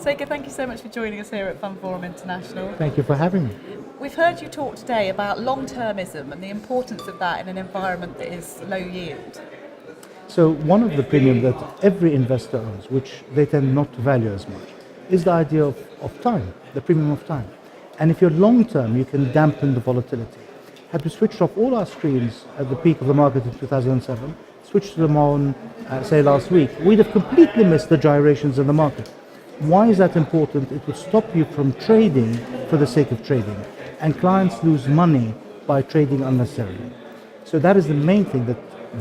Seka, thank you so much for joining us here at FundForum International. Thank you for having me. We've heard you talk today about long-termism and the importance of that in an environment that is low yield. So one of the premium that every investor owns, which they tend not to value as much, is the idea of time, the premium of time. And if you're long-term, you can dampen the volatility. Had we switched off all our screens at the peak of the market in 2007, switched them on, say last week, we'd have completely missed the gyrations in the market. Why is that important? It would stop you from trading for the sake of trading. And clients lose money by trading unnecessarily. So that is the main thing that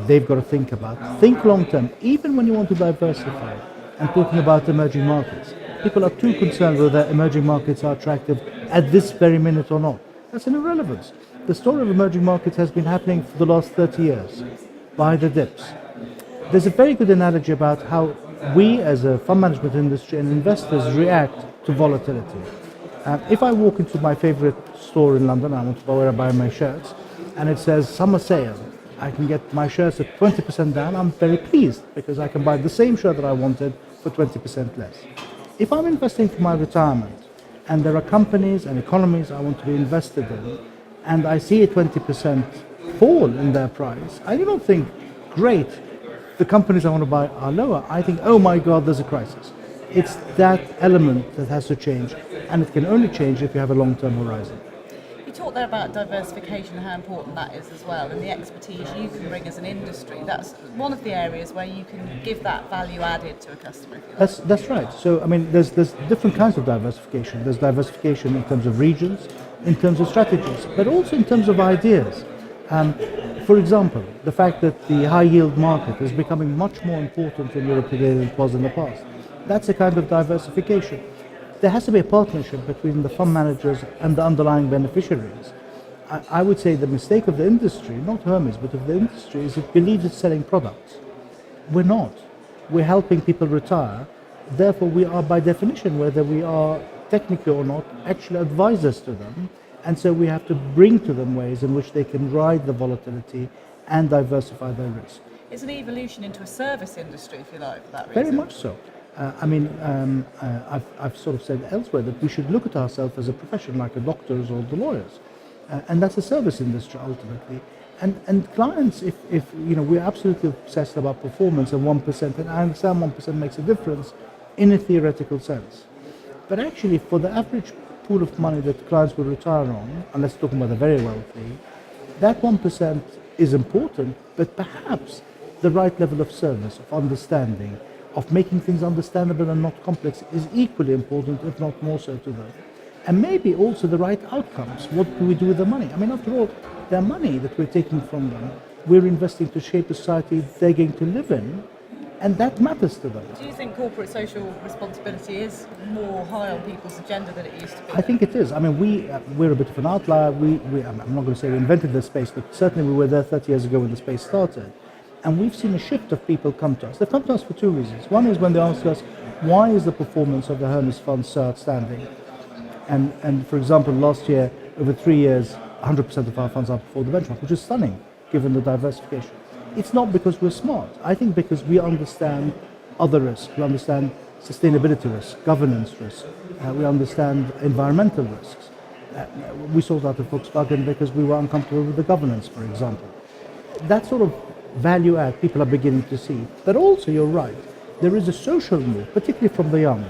they've got to think about. Think long term, even when you want to diversify and talking about emerging markets. People are too concerned whether emerging markets are attractive at this very minute or not. That's an irrelevance. The story of emerging markets has been happening for the last 30 years. Buy the dips. There's a very good analogy about how we as a fund management industry and investors react to volatility. If I walk into my favorite store in London, I want to go where I buy my shirts, and it says summer sale, I can get my shirts at 20% down, I'm very pleased because I can buy the same shirt that I wanted for 20% less. If I'm investing for my retirement and there are companies and economies I want to be invested in and I see a 20% fall in their price, I do not think, great, the companies I want to buy are lower. I think, oh my God, there's a crisis. It's that element that has to change, and it can only change if you have a long-term horizon. You talked there about diversification and how important that is as well, and the expertise you can bring as an industry. That's one of the areas where you can give that value added to a customer, if you like. That's right. So, I mean, there's different kinds of diversification. There's diversification in terms of regions, in terms of strategies, but also in terms of ideas. For example, the fact that the high yield market is becoming much more important in Europe today than it was in the past. That's a kind of diversification. There has to be a partnership between the fund managers and the underlying beneficiaries. I would say the mistake of the industry, not Hermes, but of the industry, is it believes it's selling products. We're not. We're helping people retire. Therefore, we are by definition, whether we are technically or not, actually advisors to them. And so we have to bring to them ways in which they can ride the volatility and diversify their risk. It's an evolution into a service industry, if you like, for that reason. Very much so. I've sort of said elsewhere that we should look at ourselves as a profession like the doctors or the lawyers. And that's a service industry ultimately. And clients, if we're absolutely obsessed about performance and 1%, and I understand 1% makes a difference in a theoretical sense. But actually, for the average pool of money that clients will retire on, unless talking about the very wealthy, that 1% is important, but perhaps the right level of service, of understanding, of making things understandable and not complex is equally important, if not more so to them. And maybe also the right outcomes. What do we do with the money? I mean, after all, their money that we're taking from them, we're investing to shape a society they're going to live in, and that matters to them. Do you think corporate social responsibility is more high on people's agenda than it used to be? I think it is. I mean, we're a bit of an outlier. I'm not going to say we invented this space, but certainly we were there 30 years ago when the space started. And we've seen a shift of people come to us. They've come to us for two reasons. One is when they ask us, why is the performance of the Hermes fund so outstanding? And for example, last year, over 3 years, 100% of our funds outperformed the benchmark, which is stunning, given the diversification. It's not because we're smart. I think because we understand other risks. We understand sustainability risks, governance risks. We understand environmental risks. We sold out of Volkswagen because we were uncomfortable with the governance, for example. That sort of value add people are beginning to see. But also, you're right, there is a social move, particularly from the young,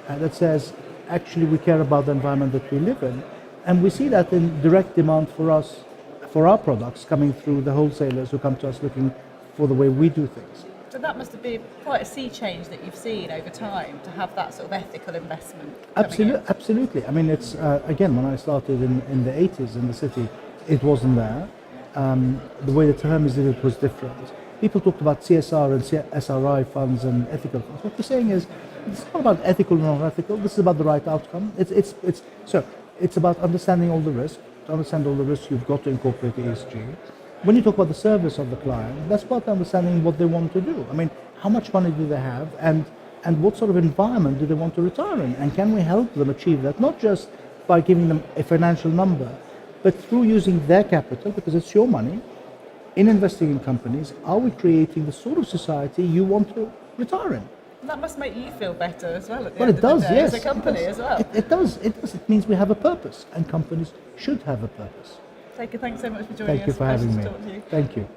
that says, actually, we care about the environment that we live in. And we see that in direct demand for us, for our products, coming through the wholesalers who come to us looking for the way we do things. So that must have been quite a sea change that you've seen over time, to have that sort of ethical investment. Absolutely. I mean, it's, again, when I started in the 80s in the city, it wasn't there. The way that Hermes did it was different. People talked about CSR and SRI funds and ethical funds. What we're saying is, it's not about ethical or non-ethical. This is about the right outcome. It's about understanding all the risks. To understand all the risks, you've got to incorporate ESG. When you talk about the service of the client, that's about understanding what they want to do. I mean, how much money do they have, and what sort of environment do they want to retire in? And can we help them achieve that? Not just by giving them a financial number, but through using their capital, because it's your money, in investing in companies. Are we creating the sort of society you want to retire in? That must make you feel better as well at the Well, end it of does, the day, yes. as a company it as well. It does. It does. It means we have a purpose, and companies should have a purpose. Thanks so much for joining Thank you us. for Pleasure having to me. talk to you. Thank you.